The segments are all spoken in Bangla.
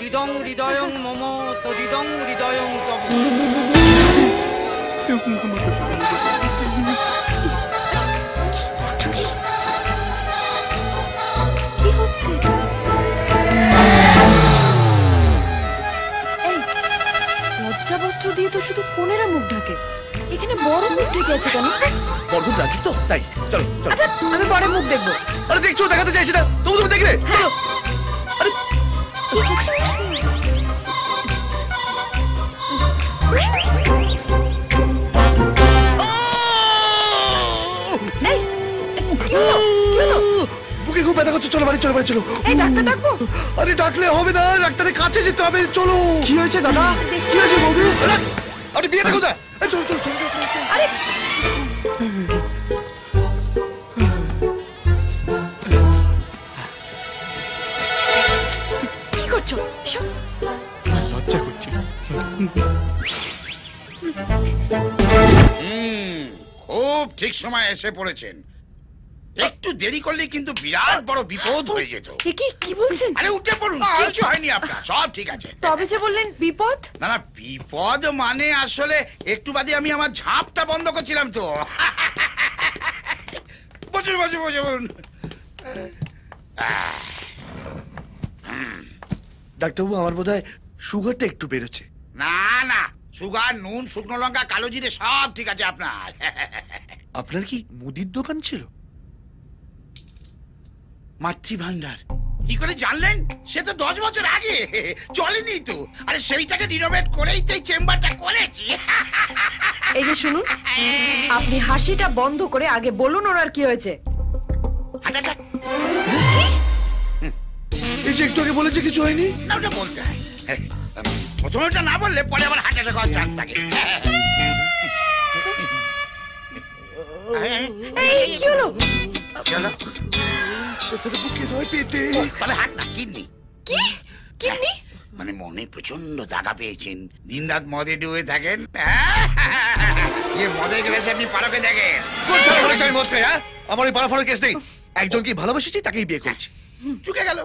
হৃদং হৃদয়ং মম তদিদং হৃদয়ং তব। কি হচ্ছে? এই লজ্জা বস্ত্র দিয়ে তো শুধু কোনেরা মুখ ঢাকে, এখানে বড় মুখ ঢেকে আছে কেন? বড় রাজু তো তাই। চলো চলো। আচ্ছা আমি বড় মুখ দেখবো। আরে দেখছো, দেখাতে চাইছি না, তবু তুমি দেখলে। চলো। আরে কি হচ্ছে? বুকে খুব ব্যথা করছে, চলো বাড়ি চলো, বাড়ি চলো। এই ডাক্তার ডাকবো? আরে ডাকলে হবে না, ডাক্তারের কাছে যেতে হবে, চলো। কি হয়েছে দাদা? কি হয়েছে বৌদি? চলো। আপনি বিয়েটা কোথায়? চল চল চল। আরে কি করছো? লজ্জা করছে। খুব ঠিক সময় এসে পড়েছেন। একটু দেরি করলে কিন্তু বিরাট বড় বিপদ হয়ে যেত। কি বলছেন? আরে উঠে পড়ুন, কিছু হয়নি আপনার, সব ঠিক আছে। তবে যে বললেন বিপদ? না না, বিপদ মানে আসলে একটু বাদে আমি আমার ঝাঁপটা বন্ধ করছিলাম তো। বসুন বসুন বসুন। ডাক্তারবাবু, আমার বোধহয় সুগারটা একটু বেড়েছে। না না, সুগার, নুন, শুকনো লঙ্কা, কালো জিরে সব ঠিক আছে আপনার। আপনার কি মুদির দোকান ছিল? মাতৃভান্ডার কি করে জানলেন? সে তো 10 বছর আগে চলেনি তো। আরে সেইটাকে রিনোভেট করেই তো এই চেম্বারটা করেছি। এই যে শুনুন, আপনি হাসিটা বন্ধ করে আগে বলুন ওনার কি হয়েছে। এই যে একটু আগে বলেছে কিছু হয়নি। না, ওটা বলতে হয়। প্রথমে ওটা না বললে পরে আবার হার্ট অ্যাটাক হওয়ার চান্স থাকে। এই কি হলো? চলো। বুকে ধরে পেটে। তাহলে হার্ট না, কিডনি। কি কিডনি? মানে মনে প্রচন্ড দাগা পেয়েছেন, দিনরাত মদে ডুবে থাকেন। মদে গেলে আপনি পারকে দেখেন। মদ খাই? হ্যাঁ, আমার ওই পাড়া ফাড়া কেস নেই। একজনকে ভালোবাসেছি, তাকেই বিয়ে করেছি। চুকে গেল।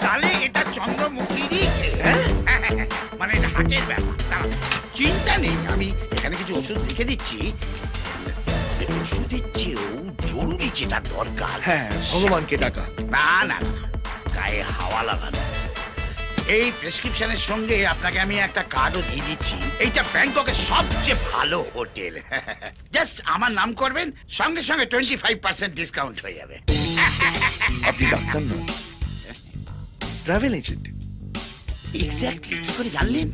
তাহলে এটা চন্দ্রমুখীরই মানে হার্টের ব্যাপার। চিন্তা নেই, আমি এখানে কিছু ওষুধ লিখে দিচ্ছি। ওষুধের চেয়েও জরুরি যেটা দরকার, হ্যাঁ, ভগবানকে ডাকা। না না না, গায়ে হাওয়া লাগানো। এই প্রেসক্রিপশনের সঙ্গে আপনাকে আমি একটা কার্ডও দিয়ে দিচ্ছি। এইটা ব্যাংককের সবচেয়ে ভালো হোটেল। জাস্ট আমার নাম করবেন, সঙ্গে সঙ্গে 25% ডিসকাউন্ট হয়ে যাবে। আপনি ডাক্তার না, ট্রাভেল এজেন্ট। এক্স্যাক্টলি, কি করে জানলেন?